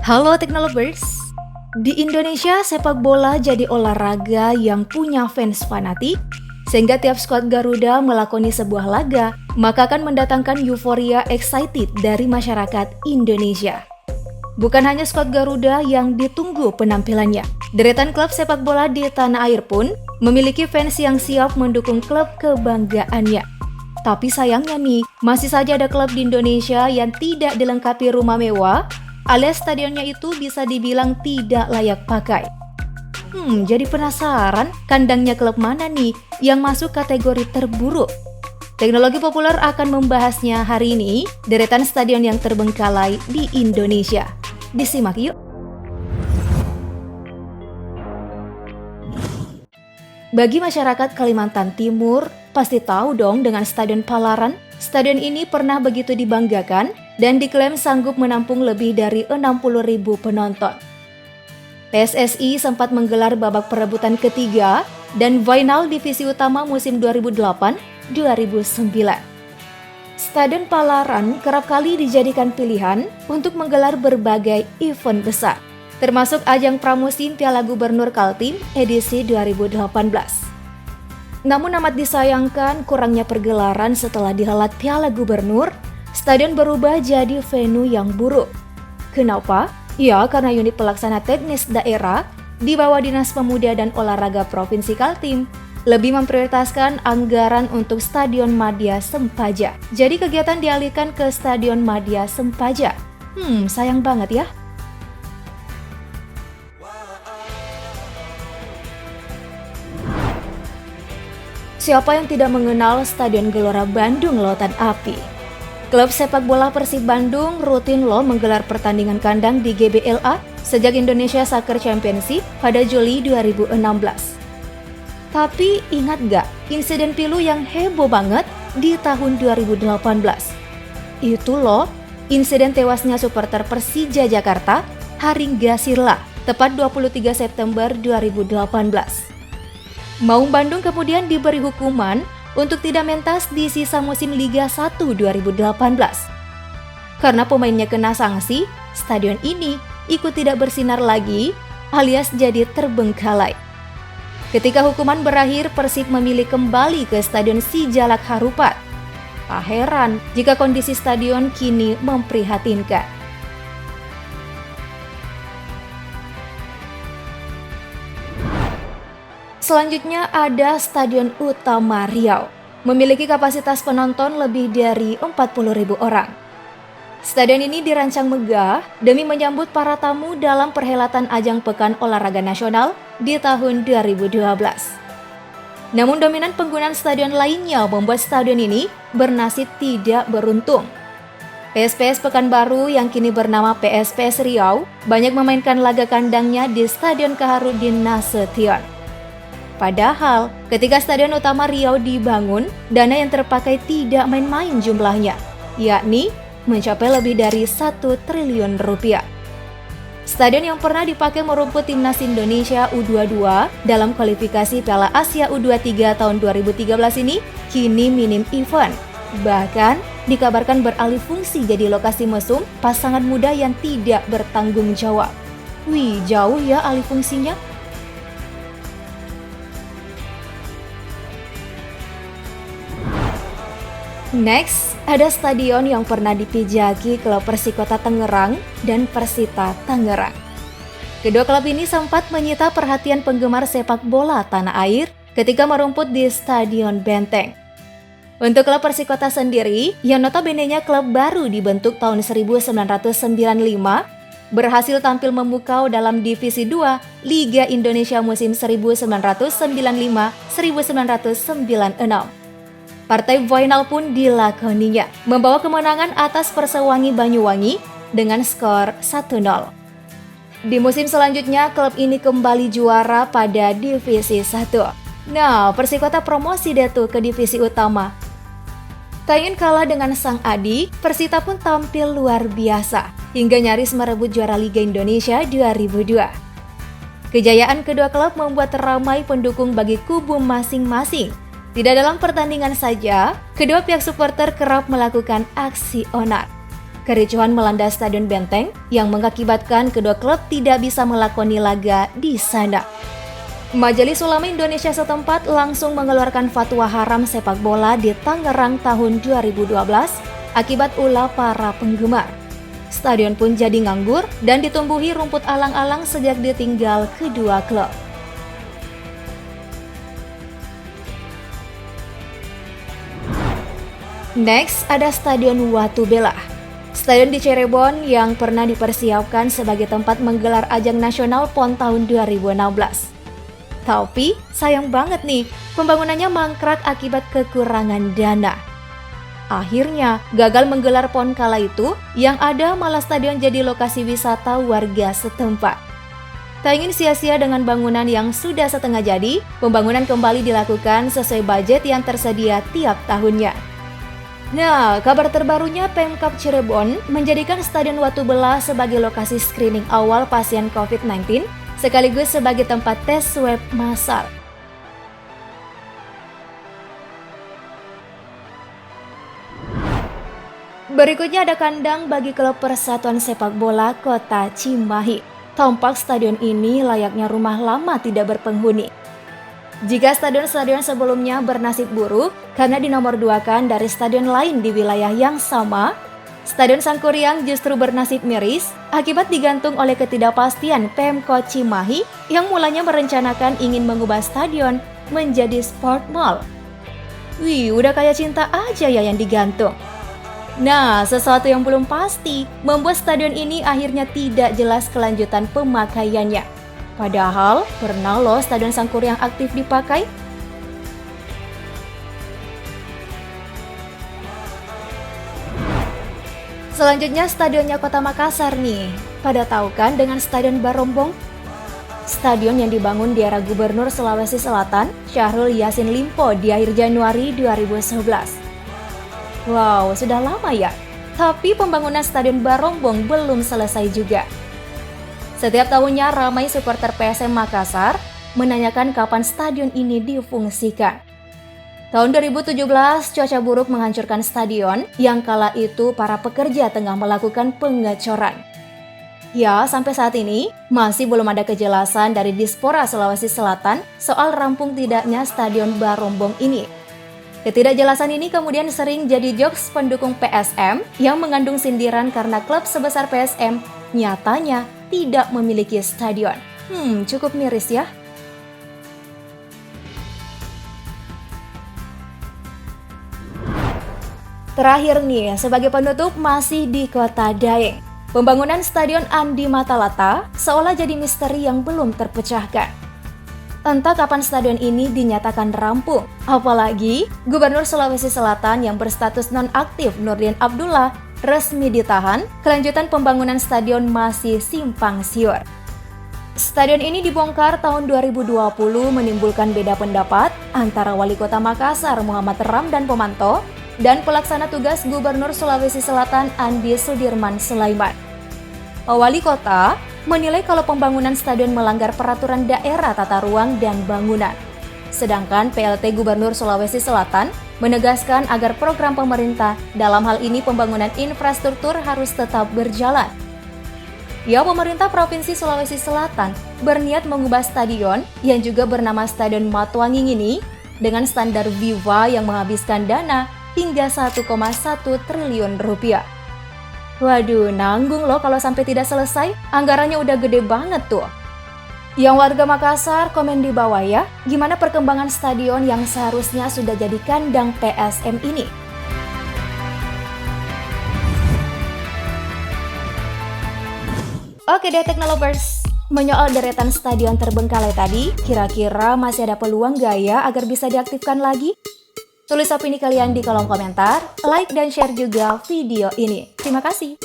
Halo Teknolovers, di Indonesia sepak bola jadi olahraga yang punya fans fanatik, sehingga tiap skuad Garuda melakoni sebuah laga, maka akan mendatangkan euforia excited dari masyarakat Indonesia. Bukan hanya skuad Garuda yang ditunggu penampilannya, deretan klub sepak bola di tanah air pun memiliki fans yang siap mendukung klub kebanggaannya. Tapi sayangnya nih, masih saja ada klub di Indonesia yang tidak dilengkapi rumah mewah, alias stadionnya itu bisa dibilang tidak layak pakai. Jadi penasaran kandangnya klub mana nih yang masuk kategori terburuk? Teknologi Populer akan membahasnya hari ini, deretan stadion yang terbengkalai di Indonesia. Disimak yuk. Bagi masyarakat Kalimantan Timur, pasti tahu dong dengan Stadion Palaran. Stadion ini pernah begitu dibanggakan dan diklaim sanggup menampung lebih dari 60.000 penonton. PSSI sempat menggelar babak perebutan ketiga dan final divisi utama musim 2008-2009. Stadion Palaran kerap kali dijadikan pilihan untuk menggelar berbagai event besar, termasuk ajang pramusim Piala Gubernur Kaltim edisi 2018. Namun amat disayangkan kurangnya pergelaran setelah dihelat Piala Gubernur, stadion berubah jadi venue yang buruk. Kenapa? Ya, karena unit pelaksana teknis daerah di bawah Dinas Pemuda dan Olahraga Provinsi Kaltim lebih memprioritaskan anggaran untuk Stadion Madya Sempaja. Jadi kegiatan dialihkan ke Stadion Madya Sempaja. Sayang banget ya. Siapa yang tidak mengenal Stadion Gelora Bandung Lautan Api? Klub sepak bola Persib Bandung rutin menggelar pertandingan kandang di GBLA sejak Indonesia Soccer Championship pada Juli 2016. Tapi ingat gak insiden pilu yang heboh banget di tahun 2018? Itu insiden tewasnya supporter Persija Jakarta, Haringga Sirla, tepat 23 September 2018. Maung Bandung kemudian diberi hukuman untuk tidak mentas di sisa musim Liga 1 2018. Karena pemainnya kena sanksi, stadion ini ikut tidak bersinar lagi alias jadi terbengkalai. Ketika hukuman berakhir, Persib memilih kembali ke Stadion Sijalak Harupat. Tak heran jika kondisi stadion kini memprihatinkan. Selanjutnya ada Stadion Utama Riau, memiliki kapasitas penonton lebih dari 40.000 orang. Stadion ini dirancang megah demi menyambut para tamu dalam perhelatan ajang Pekan Olahraga Nasional di tahun 2012. Namun dominan penggunaan stadion lainnya membuat stadion ini bernasib tidak beruntung. PSPS Pekanbaru yang kini bernama PSPS Riau banyak memainkan laga kandangnya di Stadion Kaharudin Nasution. Padahal, ketika Stadion Utama Riau dibangun, dana yang terpakai tidak main-main jumlahnya, yakni mencapai lebih dari 1 triliun rupiah. Stadion yang pernah dipakai merumput timnas Indonesia U22 dalam kualifikasi Piala Asia U23 tahun 2013 ini kini minim event. Bahkan, dikabarkan beralih fungsi jadi lokasi mesum pasangan muda yang tidak bertanggung jawab. Wih, jauh ya alih fungsinya. Next, ada stadion yang pernah dipijaki klub Persikota Tangerang dan Persita Tangerang. Kedua klub ini sempat menyita perhatian penggemar sepak bola tanah air ketika merumput di Stadion Benteng. Untuk klub Persikota sendiri, yang notabene-nya klub baru dibentuk tahun 1995, berhasil tampil memukau dalam Divisi 2 Liga Indonesia musim 1995-1996. Partai final pun dilakoninya, membawa kemenangan atas Persewangi Banyuwangi dengan skor 1-0. Di musim selanjutnya, klub ini kembali juara pada Divisi 1. Nah, Persikota promosi deh tuh ke Divisi Utama. Tak ingin kalah dengan sang adik, Persita pun tampil luar biasa, hingga nyaris merebut juara Liga Indonesia 2002. Kejayaan kedua klub membuat ramai pendukung bagi kubu masing-masing. Tidak dalam pertandingan saja, kedua pihak supporter kerap melakukan aksi onar. Kericuhan melanda Stadion Benteng yang mengakibatkan kedua klub tidak bisa melakoni laga di sana. Majelis Ulama Indonesia setempat langsung mengeluarkan fatwa haram sepak bola di Tangerang tahun 2012 akibat ulah para penggemar. Stadion pun jadi nganggur dan ditumbuhi rumput alang-alang sejak ditinggal kedua klub. Next, ada Stadion Watu Belah. Stadion di Cirebon yang pernah dipersiapkan sebagai tempat menggelar ajang nasional PON tahun 2016. Tapi, sayang banget nih, pembangunannya mangkrak akibat kekurangan dana. Akhirnya, gagal menggelar PON kala itu, yang ada malah stadion jadi lokasi wisata warga setempat. Tak ingin sia-sia dengan bangunan yang sudah setengah jadi, pembangunan kembali dilakukan sesuai budget yang tersedia tiap tahunnya. Nah, kabar terbarunya Pemkab Cirebon menjadikan Stadion Watu Belah sebagai lokasi screening awal pasien COVID-19 sekaligus sebagai tempat tes swab massal. Berikutnya ada kandang bagi klub Persatuan Sepak Bola Kota Cimahi. Tampak stadion ini layaknya rumah lama tidak berpenghuni. Jika stadion-stadion sebelumnya bernasib buruk karena dinomorduakan dari stadion lain di wilayah yang sama, Stadion Sangkuriang justru bernasib miris akibat digantung oleh ketidakpastian Pemkot Cimahi yang mulanya merencanakan ingin mengubah stadion menjadi sport mall. Wih, udah kayak cinta aja ya yang digantung. Nah, sesuatu yang belum pasti membuat stadion ini akhirnya tidak jelas kelanjutan pemakaiannya. Padahal, pernah loh Stadion Sangkuriang aktif dipakai. Selanjutnya stadionnya Kota Makassar nih. Pada tahu kan dengan Stadion Barombong? Stadion yang dibangun di era Gubernur Sulawesi Selatan, Syahrul Yassin Limpo di akhir Januari 2011. Wow, sudah lama ya. Tapi pembangunan Stadion Barombong belum selesai juga. Setiap tahunnya ramai supporter PSM Makassar menanyakan kapan stadion ini difungsikan. Tahun 2017, cuaca buruk menghancurkan stadion yang kala itu para pekerja tengah melakukan pengecoran. Ya, sampai saat ini masih belum ada kejelasan dari Dispora Sulawesi Selatan soal rampung tidaknya Stadion Barombong ini. Ketidakjelasan ini kemudian sering jadi jokes pendukung PSM yang mengandung sindiran karena klub sebesar PSM nyatanya tidak memiliki stadion. Cukup miris ya. Terakhir nih, sebagai penutup masih di Kota Daeng. Pembangunan Stadion Andi Matalata seolah jadi misteri yang belum terpecahkan. Entah kapan stadion ini dinyatakan rampung. Apalagi Gubernur Sulawesi Selatan yang berstatus non-aktif Nurdin Abdullah resmi ditahan, kelanjutan pembangunan stadion masih simpang siur. Stadion ini dibongkar tahun 2020 menimbulkan beda pendapat antara Wali Kota Makassar Muhammad Ramdan Pomanto dan pelaksana tugas Gubernur Sulawesi Selatan Andi Sudirman Sulaiman. Wali Kota menilai kalau pembangunan stadion melanggar peraturan daerah tata ruang dan bangunan. Sedangkan PLT Gubernur Sulawesi Selatan menegaskan agar program pemerintah dalam hal ini pembangunan infrastruktur harus tetap berjalan. Ya, pemerintah Provinsi Sulawesi Selatan berniat mengubah stadion yang juga bernama Stadion Matuanging ini dengan standar Viva yang menghabiskan dana hingga 1,1 triliun rupiah. Waduh, nanggung loh kalau sampai tidak selesai, anggarannya udah gede banget tuh. Yang warga Makassar komen di bawah ya, gimana perkembangan stadion yang seharusnya sudah jadi kandang PSM ini? Oke deh Teknolovers, menyoal deretan stadion terbengkalai tadi, kira-kira masih ada peluang gak ya agar bisa diaktifkan lagi? Tulis opini kalian di kolom komentar, like dan share juga video ini. Terima kasih.